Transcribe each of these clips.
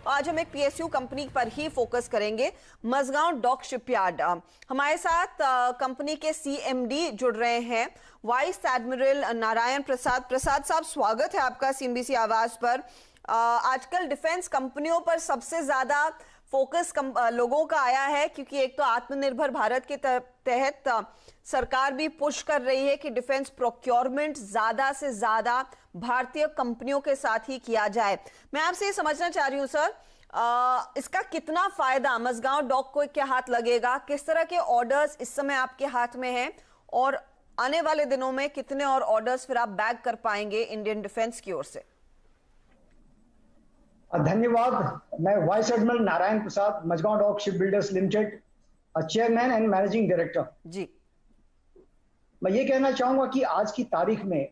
आज हम एक पीएसयू कंपनी पर ही फोकस करेंगे, मझगांव डॉक शिपयार्ड। हमारे साथ कंपनी के सीएमडी जुड़ रहे हैं, वाइस एडमिरल नारायण प्रसाद। प्रसाद साहब, स्वागत है आपका सीएनबीसी आवाज पर। आजकल डिफेंस कंपनियों पर सबसे ज्यादा फोकस लोगों का आया है, क्योंकि एक तो आत्मनिर्भर भारत के तहत सरकार भी पुश कर रही है कि डिफेंस प्रोक्योरमेंट ज्यादा से ज्यादा भारतीय कंपनियों के साथ ही किया जाए। मैं आपसे ये समझना चाह रही हूँ सर, इसका कितना फायदा मझगांव डॉक को के हाथ लगेगा? किस तरह के ऑर्डर्स इस समय आपके हाथ में हैं और आने वाले दिनों में कितने और ऑर्डर्स फिर आप बैग कर पाएंगे इंडियन डिफेंस की ओर से? धन्यवाद। मैं vice admiral Narayan Prasad, Mazagon dock ship builders limited, chairman and managing director ji. मैं ये कहना चाहूंगा कि आज की तारीख में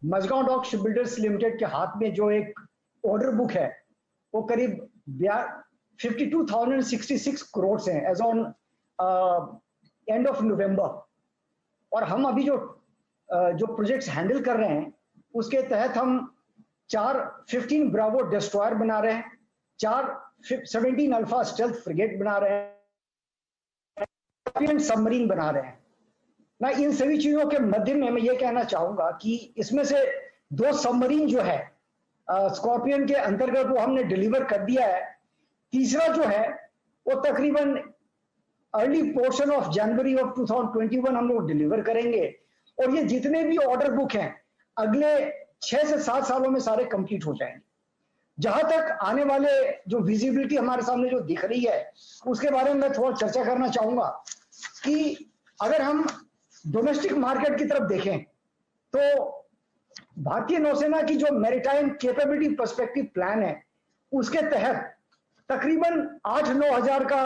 Mazagon dock ship builders limited के हाथ में जो एक ऑर्डर बुक है वो करीब 52,066 करोड़ है as on end of November. और हम अभी जो प्रोजेक्ट्स हैंडल कर रहे हैं उसके तहत हम 15 ब्रावो डिस्ट्रॉयर बना रहे हैं, 17 अल्फा स्टेल्थ फ्रिगेट बना रहे हैं, सबमरीन बना रहे हैं ना। इन सभी चीजों के मध्य में मैं ये कहना चाहूंगा कि इसमें से 2 सबमरीन जो है स्कॉर्पियन के अंतर्गत वो हमने डिलीवर कर दिया है। तीसरा जो है वो तकरीबन early portion of January of 2021 हम लोग डिलीवर करेंगे। और ये जितने भी ऑर्डर बुक हैं अगले 6 से 7 सालों में सारे कंप्लीट हो जाएंगे। जहां तक आने वाले जो विजिबिलिटी हमारे सामने जो दिख रही है उसके बारे में मैं थोड़ा चर्चा करना चाहूंगा कि अगर हम डोमेस्टिक मार्केट की तरफ देखें तो भारतीय नौसेना की जो मैरीटाइम कैपेबिलिटी पर्सपेक्टिव प्लान है उसके तहत तकरीबन 8-9 हजार का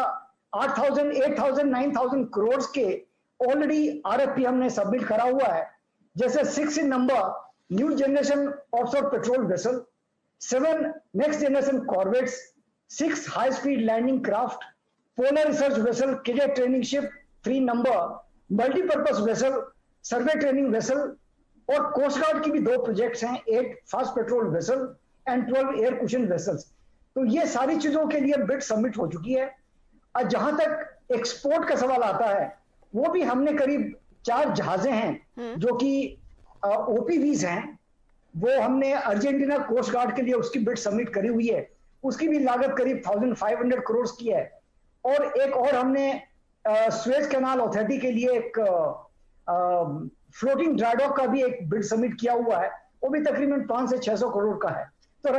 8,000, 8,000, 9,000 करोड़ के ऑलरेडी आरएफपी हमने सबमिट करा हुआ है। जैसे 6 in number new generation offshore patrol vessel, 7 next generation corvettes, 6 high speed landing craft, polar research vessel, cadet training ship, 3 number multipurpose vessel, survey training vessel, और कोस्ट गार्ड की भी 2 projects हैं, 8 fast patrol vessel and 12 air cushion vessels. तो ये सारी चीजों के लिए बिड सबमिट हो चुकी है। और जहां तक एक्सपोर्ट का सवाल आता है वो भी हमने करीब 4 जहाजें हैं जो कि ओपीवीज हैं, वो हमने अर्जेंटीना कोस्ट गार्ड के लिए उसकी बिड सबमिट करी हुई है। उसकी भी लागत करीब 1,500 करोड़ की है। और एक और हमने स्वेज कैनाल अथॉरिटी के लिए एक फ्लोटिंग ड्राइडॉक का भी एक बिड सबमिट किया हुआ है, वो भी तकरीबन 500 से 600 करोड़ का है। तो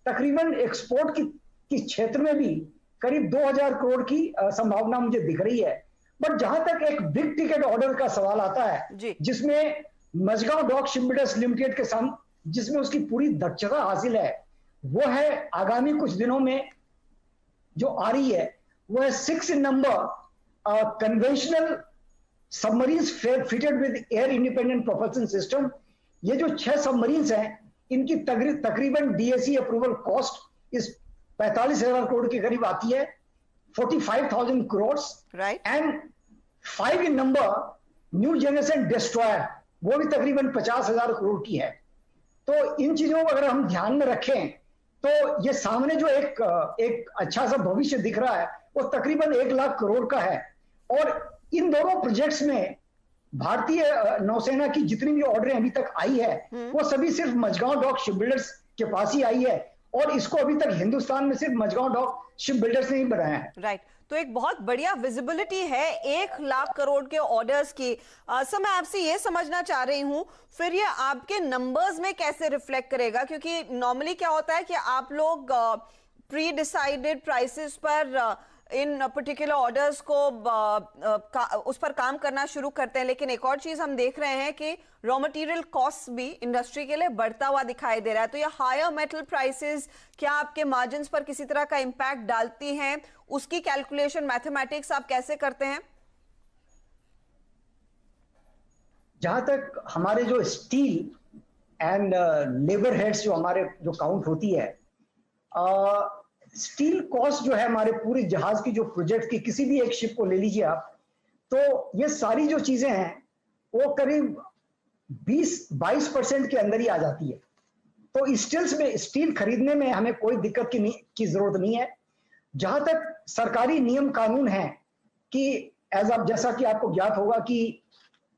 तकरीबन एक्सपोर्ट की क्षेत्र में भी करीब 2,000 करोड़ की संभावना मुझे दिख रही है। बट जहां तक एक बिग टिकट ऑर्डर का सवाल आता है जिसमें Mazagon dock ship builders limited के साथ जिसमें उसकी पूरी दक्षता हासिल है, वो है आगामी कुछ दिनों में जो आ रही है वो है 6 number conventional submarines fitted with air independent propulsion system. ये जो 6 सबमरीन्स हैं इनकी तकरीबन डीएसी अप्रूवल कॉस्ट इस 45,000 करोड़ के करीब आती है, 45,000 crore. And 5 in number new generation destroyer, वो भी तकरीबन 50,000 करोड़ की है। तो इन चीजों को अगर हम ध्यान में रखें तो ये सामने जो एक अच्छा सा भविष्य दिख रहा है वो तकरीबन 1 लाख करोड़ का है। और इन दोनों प्रोजेक्ट्स में भारतीय नौसेना की जितनी भी ऑर्डर अभी तक आई है वो सभी सिर्फ मझगांव डॉक शिप बिल्डर्स के पास ही आई है, और इसको अभी तक हिंदुस्तान में सिर्फ मझगांव डॉक शिप बिल्डर्स ने ही बनाया है। राइट। तो एक बहुत बढ़िया विजिबिलिटी है 1 लाख करोड़ के ऑर्डर्स की। सर, मैं आपसे ये समझना चाह रही हूं फिर ये आपके नंबर्स में कैसे रिफ्लेक्ट करेगा, क्योंकि नॉर्मली क्या होता है कि आप लोग प्री डिसाइडेड प्राइसेस पर इन पर्टिकुलर ऑर्डर्स को उस पर काम करना शुरू करते हैं, लेकिन एक और चीज हम देख रहे हैं कि रॉ मटेरियल कॉस्ट भी इंडस्ट्री के लिए बढ़ता हुआ दिखाई दे रहा है। तो ये हायर मेटल प्राइसेस क्या आपके मार्जिन्स पर किसी तरह का इंपैक्ट डालती हैं? उसकी कैलकुलेशन मैथमेटिक्स आप कैसे करते हैं? जहां तक हमारे जो स्टील एंड लेबर हेड्स जो हमारे जो काउंट होती है, स्टील कॉस्ट जो है हमारे पूरे जहाज की जो प्रोजेक्ट की किसी भी एक शिप को ले लीजिए आप, तो ये सारी जो चीजें हैं वो करीब 20-22% के अंदर ही आ जाती है। तो स्टील खरीदने में हमें कोई दिक्कत की जरूरत नहीं है। जहां तक सरकारी नियम कानून है कि जैसा कि आपको ज्ञात होगा कि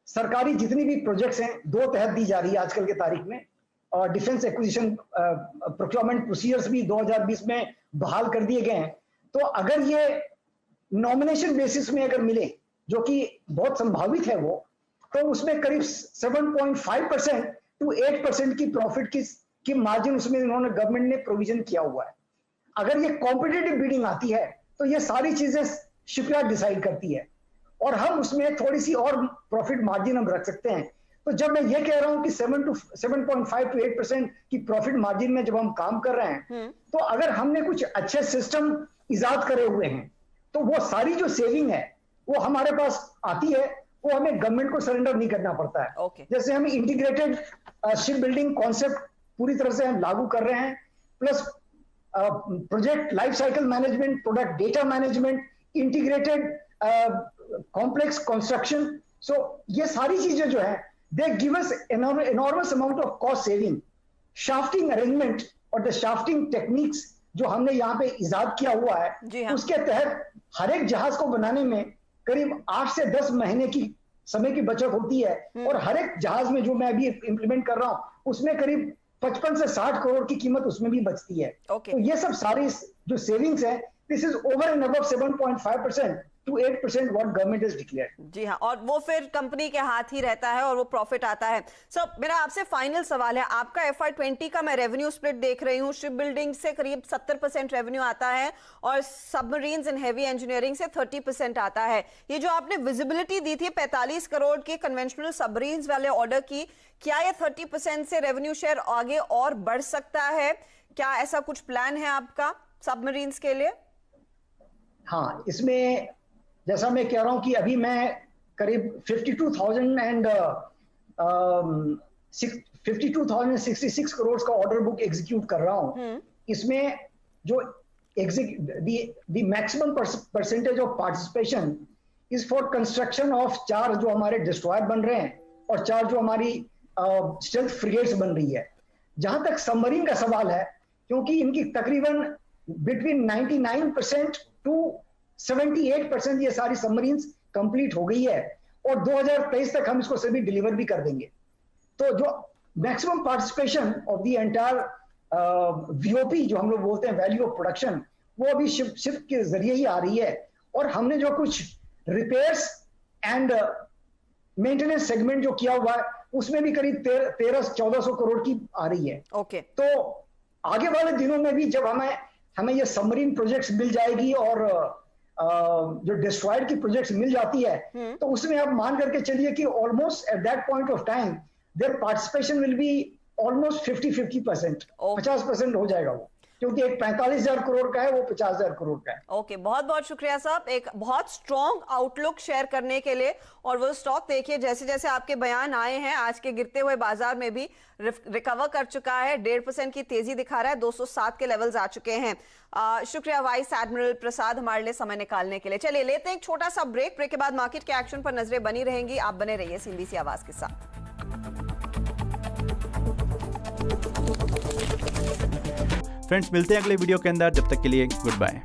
सरकारी जितनी भी प्रोजेक्ट्स हैं 2 तहत दी जा रही है आजकल के तारीख में, और डिफेंस एक्विजिशन प्रोक्योरमेंट प्रोसीजर्स भी 2020 में बहाल कर दिए गए हैं। तो अगर ये नॉमिनेशन बेसिस में अगर मिले, जो कि बहुत संभावित है वो, तो उसमें करीब 7.5% to 8% की प्रॉफिट की मार्जिन उसमें इन्होंने गवर्नमेंट ने प्रोविजन किया हुआ है। अगर ये कॉम्पिटिटिव बिडिंग आती है तो ये सारी चीजें शिपयार्ड डिसाइड करती है और हम उसमें थोड़ी सी और प्रॉफिट मार्जिन हम रख सकते हैं। तो जब मैं ये कह रहा हूं कि 7.5 to 8% की प्रॉफिट मार्जिन में जब हम काम कर रहे हैं, तो अगर हमने कुछ अच्छे सिस्टम इजाद करे हुए हैं तो वो सारी जो सेविंग है वो हमारे पास आती है, वो हमें गवर्नमेंट को सरेंडर नहीं करना पड़ता है। जैसे हम इंटीग्रेटेड शिप बिल्डिंग कॉन्सेप्ट पूरी तरह से हम लागू कर रहे हैं, plus project life cycle management, product data management, integrated complex construction. So ये सारी चीजें जो है they give us enormous amount of cost saving। Shafting arrangement और द शाफ्टिंग टेक्निक्स जो हमने यहाँ पे इजाद किया हुआ है, हाँ। उसके तहत हर एक जहाज को बनाने में करीब 8 से 10 महीने की समय की बचत होती है, और हर एक जहाज में जो मैं अभी इंप्लीमेंट कर रहा हूं उसमें करीब 55 से 60 करोड़ की कीमत उसमें भी बचती है। तो ये सब सारी जो सेविंग्स है, this is over and above 7.5% to 8% what government has declared। जी हाँ, और वो फिर कंपनी के हाथ ही रहता है और वो प्रॉफिट आता है। मेरा आपसे फाइनल सवाल है, आपका FY20 का मैं रेवेन्यू स्प्लिट देख रही हूँ, शिप बिल्डिंग से करीब 70% रेवेन्यू आता है और सबमरीन्स एंड हेवी इंजीनियरिंग से 30% आता है। ये जो आपने विजिबिलिटी दी थी 45 करोड़ के कन्वेंशनल सबमरीन्स वाले ऑर्डर की, क्या ये 30% से रेवेन्यू शेयर आगे और बढ़ सकता है? क्या ऐसा कुछ प्लान है आपका सबमरीन्स के लिए? हाँ, इसमें जैसा मैं कह रहा हूं कि अभी मैं करीब 52,066 करोड़ का ऑर्डर बुक एग्जीक्यूट कर रहा हूं। इसमें जो the maximum percentage of participation is for construction of 4 जो हमारे डिस्ट्रॉयर बन रहे हैं और 4 जो हमारी स्टेल्थ फ्रिगेट्स बन रही है। जहां तक सबमरीन का सवाल है, क्योंकि इनकी तकरीबन बिटवीन 99% टू 78% ये सारी सबमरीन्स कंप्लीट हो गई है और 2023 तक हम इसको सभी डिलीवर भी कर देंगे। तो जो maximum participation of the entire VOP जो हम लोग बोलते हैं वैल्यू ऑफ प्रोडक्शन, वो अभी शिप के जरिए ही आ रही है। और हमने जो कुछ रिपेयर्स एंड मेंटेनेंस सेगमेंट जो किया हुआ है उसमें भी करीब 1300-1400 करोड़ की आ रही है। तो आगे वाले दिनों में भी जब हमें ये सबमरीन प्रोजेक्ट्स मिल जाएगी और जो डिस्ट्रॉयड की प्रोजेक्ट्स मिल जाती है, तो उसमें आप मान करके चलिए कि almost at that point of time their participation will be almost 50% 50% हो जाएगा वो, क्योंकि एक 45,000 करोड़ का है, वो 50,000 करोड़ का है। बहुत बहुत शुक्रिया साहब, एक बहुत स्ट्रॉन्ग आउटलुक शेयर करने के लिए। और वो स्टॉक देखिए, जैसे जैसे आपके बयान आए हैं, आज के गिरते हुए बाजार में भी रिकवर कर चुका है, 1.5% की तेजी दिखा रहा है, 207 के लेवल्स आ चुके हैं। शुक्रिया वाइस एडमिरल प्रसाद हमारे लिए समय निकालने के लिए। चलिए लेते हैं एक छोटा सा ब्रेक के बाद मार्केट के एक्शन पर नजरें बनी रहेंगी। आप बने रहिए CNBC आवाज के साथ। फ्रेंड्स, मिलते हैं अगले वीडियो के अंदर, जब तक के लिए गुड बाय।